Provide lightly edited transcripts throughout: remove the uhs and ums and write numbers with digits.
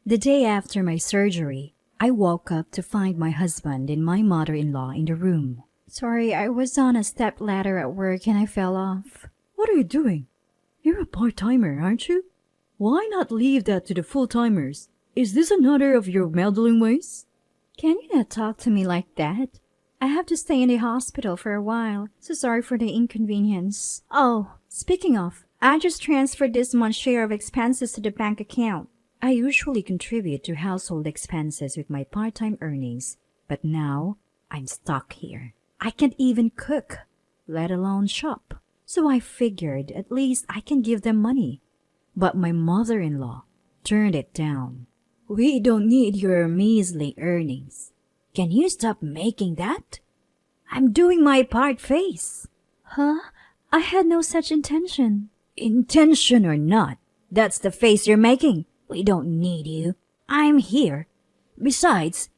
The day after my surgery, I woke up to find my husband and my mother-in-law in the room. Sorry, I was on a step ladder at work and I fell off. What are you doing? You're a part-timer, aren't you? Why not leave that to the full-timers? Is this another of your meddling ways? Can you not talk to me like that? I have to stay in the hospital for a while, so sorry for the inconvenience. Oh, speaking of, I just transferred this month's share of expenses to the bank account. I usually contribute to household expenses with my part-time earnings, but now I'm stuck here. I can't even cook, let alone shop. So I figured at least I can give them money. But my mother-in-law turned it down. We don't need your measly earnings. Can you stop making that? I'm doing my part face. Huh? I had no such intention. Intention or not, that's the face you're making. We don't need you. I'm here. Besides,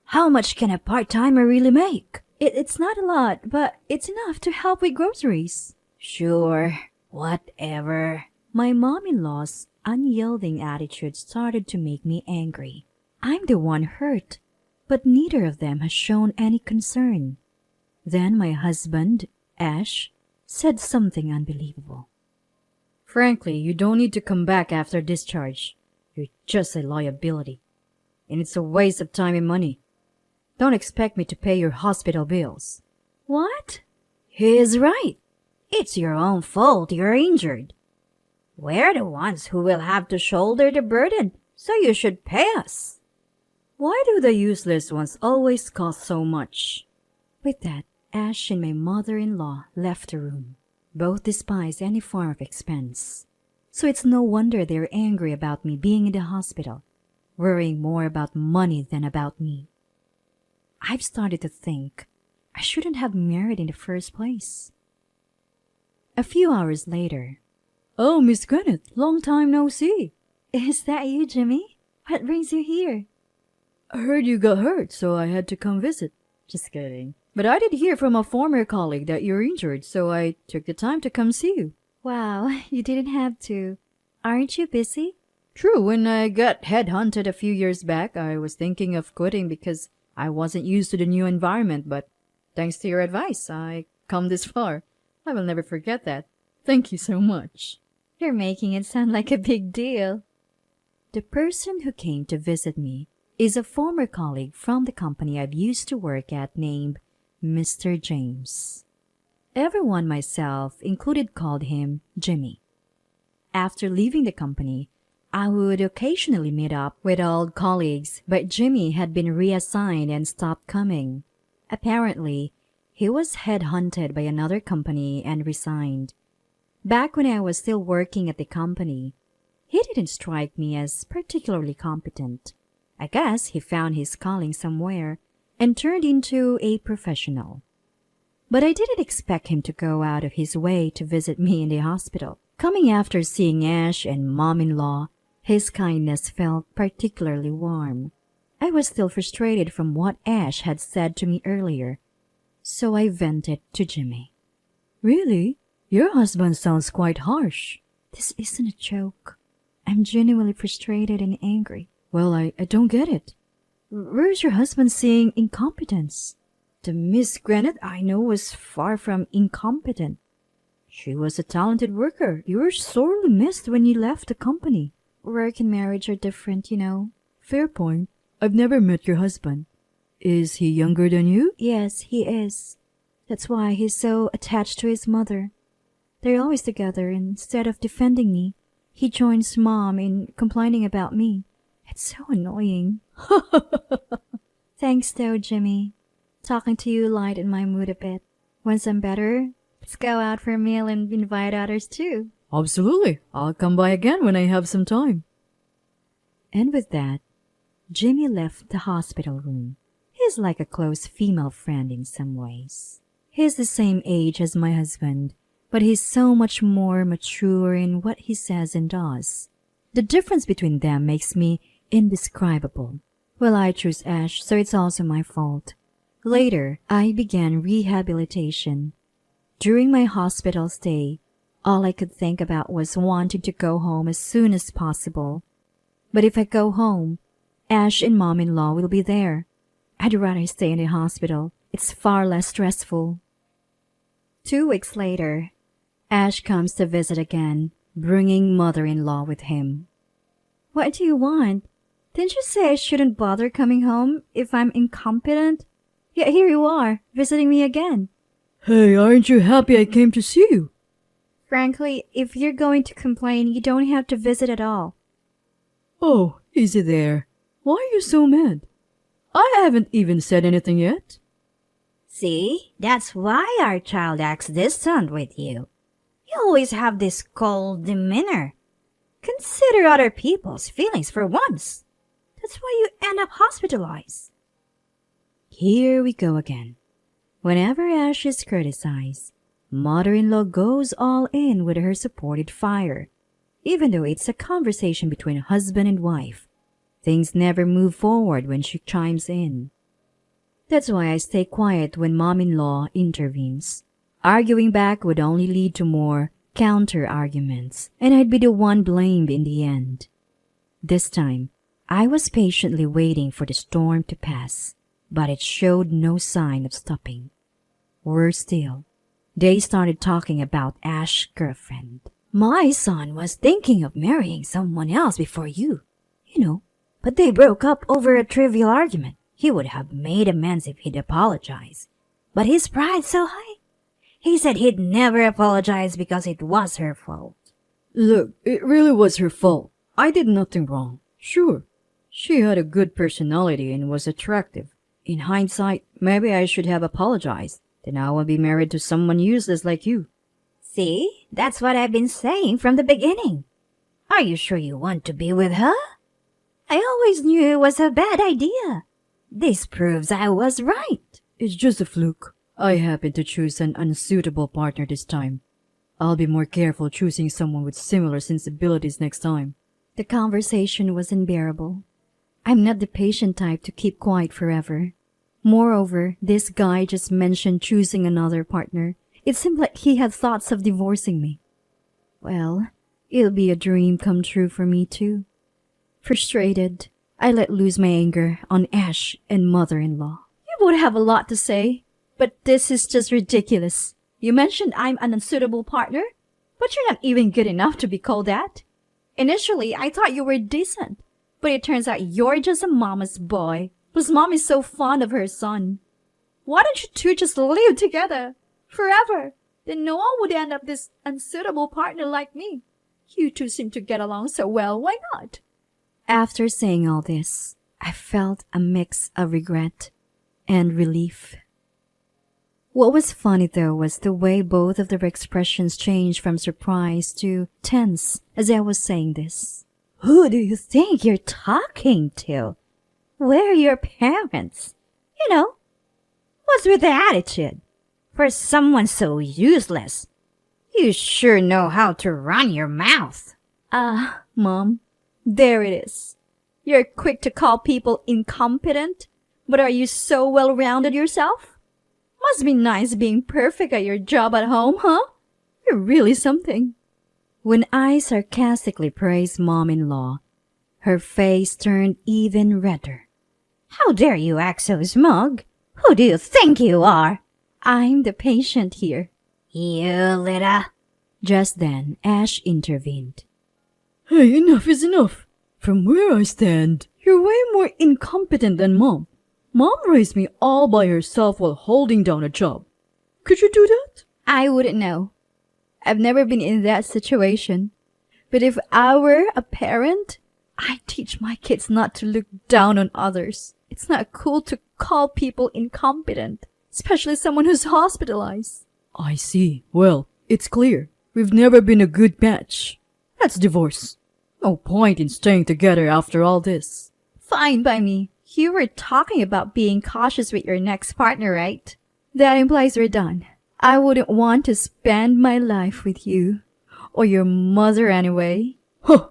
how much can a part-timer really make? It's not a lot, but it's enough to help with groceries. Sure, whatever. My mom-in-law's unyielding attitude started to make me angry. I'm the one hurt, but neither of them has shown any concern. Then my husband, Ash, said something unbelievable. Frankly, you don't need to come back after discharge. You're just a liability. And it's a waste of time and money. Don't expect me to pay your hospital bills. What? He's right. It's your own fault you're injured. We're the ones who will have to shoulder the burden, so you should pay us. Why do the useless ones always cost so much? With that, Ash and my mother-in-law left the room. Both despise any form of expense. So it's no wonder they're angry about me being in the hospital, worrying more about money than about me. I've started to think I shouldn't have married in the first place. A few hours later. Oh, Miss Granite, long time no see. Is that you, Jimmy? What brings you here? I heard you got hurt, so I had to come visit. Just kidding. But I did hear from a former colleague that you're injured, so I took the time to come see you. Wow, you didn't have to. Aren't you busy? True, when I got headhunted a few years back, I was thinking of quitting because I wasn't used to the new environment, but thanks to your advice, I come this far. I will never forget that. Thank you so much. You're making it sound like a big deal. The person who came to visit me is a former colleague from the company I've used to work at named Mr. James. Everyone, myself included, called him Jimmy. After leaving the company, I would occasionally meet up with old colleagues, but Jimmy had been reassigned and stopped coming. Apparently, he was headhunted by another company and resigned. Back when I was still working at the company, he didn't strike me as particularly competent. I guess he found his calling somewhere and turned into a professional. But I didn't expect him to go out of his way to visit me in the hospital. Coming after seeing Ash and Mom-in-law, his kindness felt particularly warm. I was still frustrated from what Ash had said to me earlier, so I vented to Jimmy. Really? Your husband sounds quite harsh. This isn't a joke. I'm genuinely frustrated and angry. Well, I don't get it. Where's your husband seeing incompetence? The Miss Granite I know was far from incompetent. She was a talented worker. You were sorely missed when you left the company. Work and marriage are different, you know. Fair point. I've never met your husband. Is he younger than you? Yes, he is. That's why he's so attached to his mother. They're always together. Instead of defending me, he joins Mom in complaining about me. It's so annoying. Thanks though, Jimmy. Talking to you lightened my mood a bit. Once I'm better, let's go out for a meal and invite others too. Absolutely. I'll come by again when I have some time. And with that, Jimmy left the hospital room. He's like a close female friend in some ways. He's the same age as my husband, but he's so much more mature in what he says and does. The difference between them makes me indescribable. Well, I chose Ash, so it's also my fault. Later, I began rehabilitation. During my hospital stay, all I could think about was wanting to go home as soon as possible. But if I go home, Ash and Mom-in-law will be there. I'd rather stay in the hospital. It's far less stressful. 2 weeks later, Ash comes to visit again, bringing mother-in-law with him. What do you want? Didn't you say I shouldn't bother coming home if I'm incompetent? Yet here you are, visiting me again. Hey, aren't you happy I came to see you? Frankly, if you're going to complain, you don't have to visit at all. Oh, easy there. Why are you so mad? I haven't even said anything yet. See, that's why our child acts distant with you. You always have this cold demeanor. Consider other people's feelings for once. That's why you end up hospitalized. Here we go again. Whenever Ash is criticized, mother-in-law goes all in with her supported fire. Even though it's a conversation between husband and wife, things never move forward when she chimes in. That's why I stay quiet when mom-in-law intervenes. Arguing back would only lead to more counter-arguments, and I'd be the one blamed in the end. This time, I was patiently waiting for the storm to pass, but it showed no sign of stopping. Worse still, they started talking about Ash's girlfriend. My son was thinking of marrying someone else before you, but they broke up over a trivial argument. He would have made amends if he'd apologized. But his pride's so high. He said he'd never apologize because it was her fault. Look, it really was her fault. I did nothing wrong. Sure, she had a good personality and was attractive. In hindsight, maybe I should have apologized. Then I would be married to someone useless like you. See, that's what I've been saying from the beginning. Are you sure you want to be with her? I always knew it was a bad idea. This proves I was right. It's just a fluke. I happened to choose an unsuitable partner this time. I'll be more careful choosing someone with similar sensibilities next time. The conversation was unbearable. I'm not the patient type to keep quiet forever. Moreover, this guy just mentioned choosing another partner. It seemed like he had thoughts of divorcing me. Well, it'll be a dream come true for me too. Frustrated, I let loose my anger on Ash and mother-in-law. You would have a lot to say, but this is just ridiculous. You mentioned I'm an unsuitable partner, but you're not even good enough to be called that. Initially, I thought you were decent, but it turns out you're just a mama's boy. Plus, mom is so fond of her son. Why don't you two just live together forever? Then no one would end up this unsuitable partner like me. You two seem to get along so well, why not? After saying all this, I felt a mix of regret and relief. What was funny though was the way both of their expressions changed from surprise to tense as I was saying this. Who do you think you're talking to? Where are your parents? What's with the attitude? For someone so useless, you sure know how to run your mouth. Mom, there it is. You're quick to call people incompetent, but are you so well-rounded yourself? Must be nice being perfect at your job at home, huh? You're really something. When I sarcastically praised mom-in-law, her face turned even redder. How dare you act so smug? Who do you think you are? I'm the patient here. You little... Just then, Ash intervened. Hey, enough is enough. From where I stand, you're way more incompetent than Mom. Mom raised me all by herself while holding down a job. Could you do that? I wouldn't know. I've never been in that situation. But if I were a parent, I'd teach my kids not to look down on others. It's not cool to call people incompetent, especially someone who's hospitalized. I see. Well, it's clear. We've never been a good match. Let's divorce. No point in staying together after all this. Fine by me. You were talking about being cautious with your next partner, right? That implies we're done. I wouldn't want to spend my life with you. Or your mother anyway. Huh.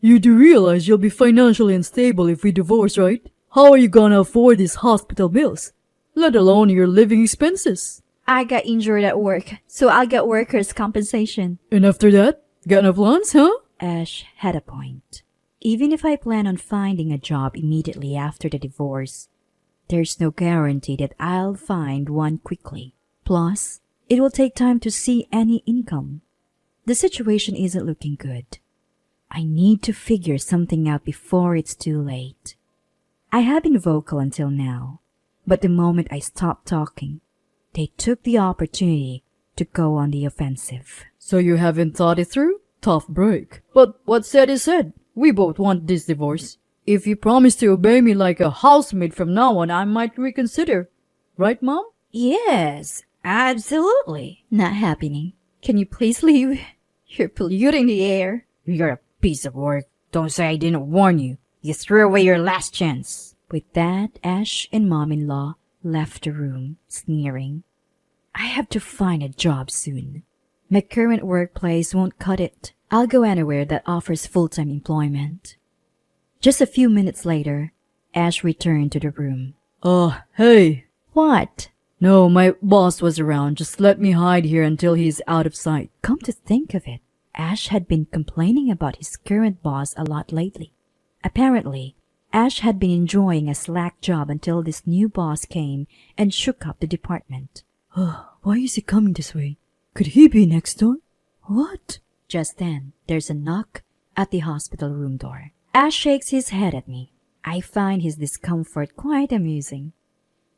You do realize you'll be financially unstable if we divorce, right? How are you gonna afford these hospital bills? Let alone your living expenses. I got injured at work, so I'll get workers' compensation. And after that, got enough lunch, huh? Ash had a point. Even if I plan on finding a job immediately after the divorce, there's no guarantee that I'll find one quickly. Plus, it will take time to see any income. The situation isn't looking good. I need to figure something out before it's too late. I have been vocal until now, but the moment I stopped talking, they took the opportunity to go on the offensive. So you haven't thought it through? Tough break. But what's said is said. We both want this divorce. If you promise to obey me like a housemaid from now on, I might reconsider. Right, Mom? Yes, absolutely. Not happening. Can you please leave? You're polluting the air. You're a piece of work. Don't say I didn't warn you. You threw away your last chance. With that, Ash and Mom-in-law left the room, sneering. I have to find a job soon. My current workplace won't cut it. I'll go anywhere that offers full-time employment. Just a few minutes later, Ash returned to the room. Hey. What? No, my boss was around. Just let me hide here until he's out of sight. Come to think of it, Ash had been complaining about his current boss a lot lately. Apparently, Ash had been enjoying a slack job until this new boss came and shook up the department. Why is he coming this way? Could he be next door? What? Just then, there's a knock at the hospital room door. Ash shakes his head at me. I find his discomfort quite amusing.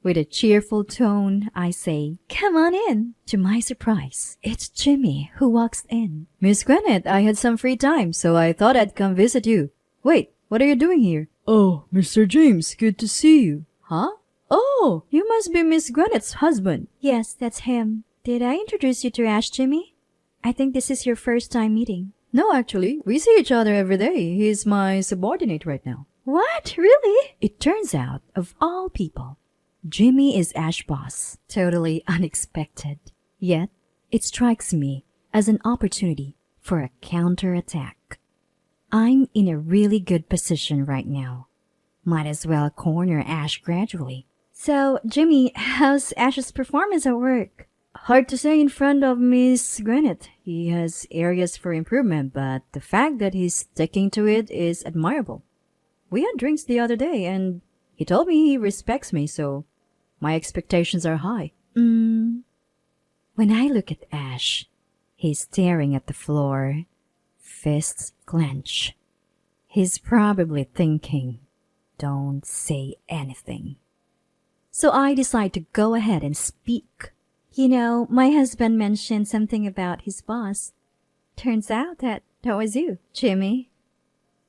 With a cheerful tone, I say, "Come on in." To my surprise, it's Jimmy who walks in. Miss Gwinnett, I had some free time, so I thought I'd come visit you. Wait, what are you doing here? Oh, Mr. James, good to see you. Huh? Oh, you must be Miss Gwinnett's husband. Yes, that's him. Did I introduce you to Ash, Jimmy? I think this is your first time meeting. No, actually, we see each other every day. He's my subordinate right now. What? Really? It turns out, of all people, Jimmy is Ash's boss. Totally unexpected. Yet, it strikes me as an opportunity for a counterattack. I'm in a really good position right now. Might as well corner Ash gradually. So, Jimmy, how's Ash's performance at work? Hard to say in front of Miss Gwinnett. He has areas for improvement, but the fact that he's sticking to it is admirable. We had drinks the other day, and he told me he respects me, so my expectations are high. When I look at Ash, he's staring at the floor, fists clenched. He's probably thinking, "Don't say anything." So I decide to go ahead and speak. You know, my husband mentioned something about his boss. Turns out that was you, Jimmy.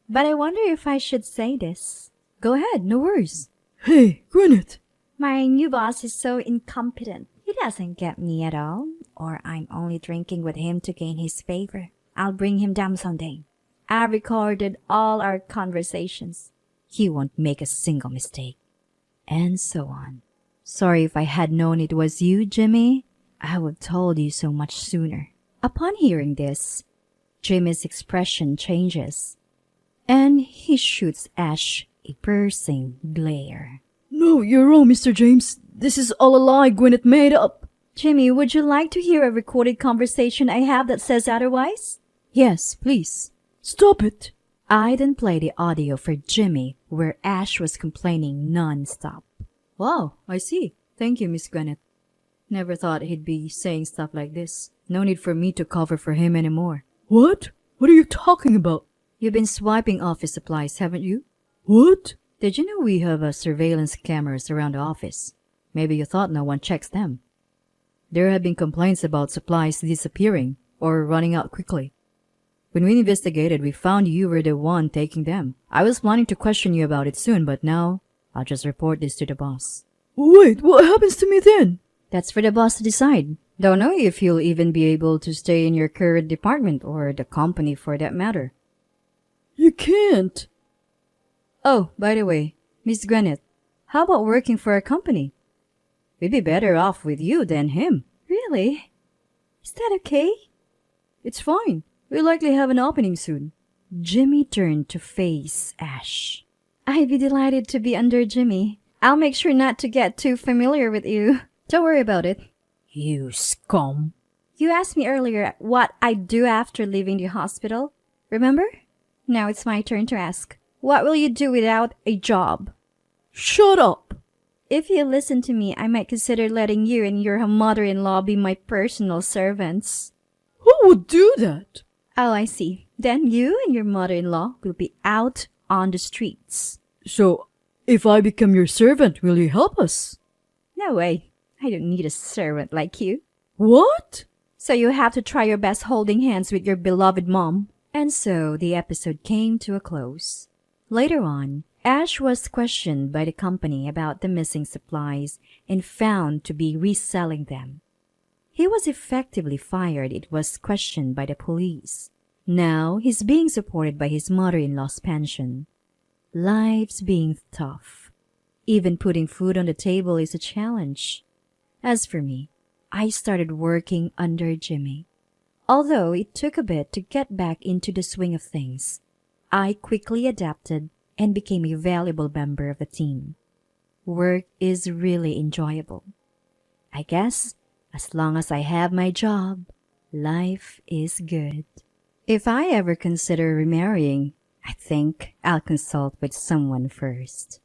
But I wonder if I should say this. Go ahead, no worries. Hey, Gwinnett. My new boss is so incompetent. He doesn't get me at all, or I'm only drinking with him to gain his favor. I'll bring him down someday. I've recorded all our conversations. He won't make a single mistake. And so on. Sorry if I had known it was you, Jimmy. I would have told you so much sooner. Upon hearing this, Jimmy's expression changes, and he shoots Ash a piercing glare. No, you're wrong, Mr. James. This is all a lie Gwinnett made up. Jimmy, would you like to hear a recorded conversation I have that says otherwise? Yes, please. Stop it. I then play the audio for Jimmy where Ash was complaining non-stop. Wow, I see. Thank you, Miss Gwinnett. Never thought he'd be saying stuff like this. No need for me to cover for him anymore. What? What are you talking about? You've been swiping office supplies, haven't you? What? Did you know we have surveillance cameras around the office? Maybe you thought no one checks them. There have been complaints about supplies disappearing or running out quickly. When we investigated, we found you were the one taking them. I was planning to question you about it soon, but now I'll just report this to the boss. Wait, what happens to me then? That's for the boss to decide. Don't know if you'll even be able to stay in your current department or the company for that matter. You can't. Oh, by the way, Miss Gwinnett, how about working for a company? We'd be better off with you than him. Really? Is that okay? It's fine. We'll likely have an opening soon. Jimmy turned to face Ash. I'd be delighted to be under Jimmy. I'll make sure not to get too familiar with you. Don't worry about it. You scum. You asked me earlier what I'd do after leaving the hospital. Remember? Now it's my turn to ask. What will you do without a job? Shut up! If you listen to me, I might consider letting you and your mother-in-law be my personal servants. Who would do that? Oh, I see. Then you and your mother-in-law will be out on the streets. So, if I become your servant, will you help us? No way. I don't need a servant like you. What? So you have to try your best holding hands with your beloved mom. And so the episode came to a close. Later on, Ash was questioned by the company about the missing supplies and found to be reselling them. He was effectively fired. It was questioned by the police. Now he's being supported by his mother-in-law's pension. Life's being tough. Even putting food on the table is a challenge. As for me, I started working under Jimmy. Although it took a bit to get back into the swing of things, I quickly adapted and became a valuable member of the team. Work is really enjoyable. I guess as long as I have my job, life is good. If I ever consider remarrying, I think I'll consult with someone first.